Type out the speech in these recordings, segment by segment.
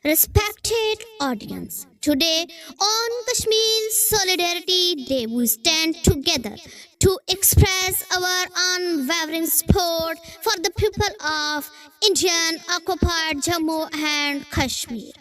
Respected audience, today on Kashmir Solidarity Day, we stand together to express our unwavering support for the people of Indian occupied Jammu and Kashmir,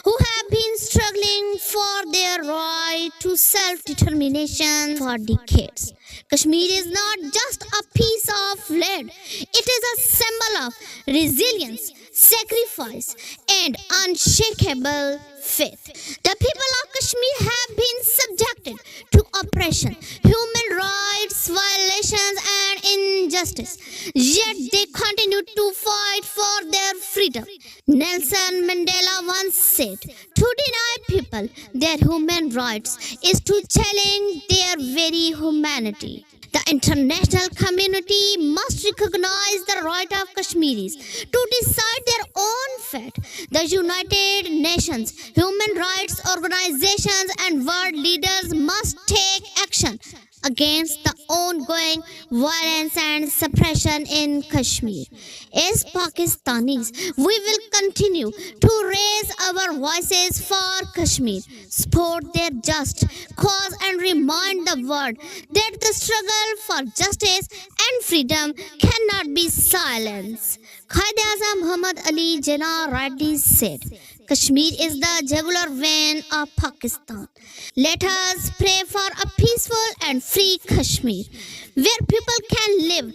who have been struggling for their right to self determination for decades. Kashmir is not just a piece of land, it is a symbol of resilience, sacrifice, and unshakable faith. The people of Kashmir have been subjected to oppression, human rights violations, and injustice, yet they continue to fight for their freedom. Nelson Mandela once said, "To deny people their human rights is to challenge their very humanity." The international community must recognize the right of Kashmiris to decide their own fate. The United Nations, human rights organizations, and world leaders must take action against the ongoing violence and suppression in Kashmir. As Pakistanis, we will continue to raise our voices for Kashmir, support their just cause, and remind the world that the struggle for justice and freedom cannot be silenced. Quaid-e-Azam Muhammad Ali Jinnah rightly said, "Kashmir is the jugular vein of Pakistan." Let us pray for a peaceful and free Kashmir, where people can live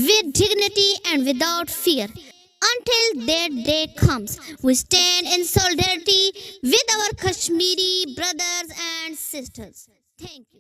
with dignity and without fear. Until that day comes, we stand in solidarity with our Kashmiri brothers and sisters. Thank you.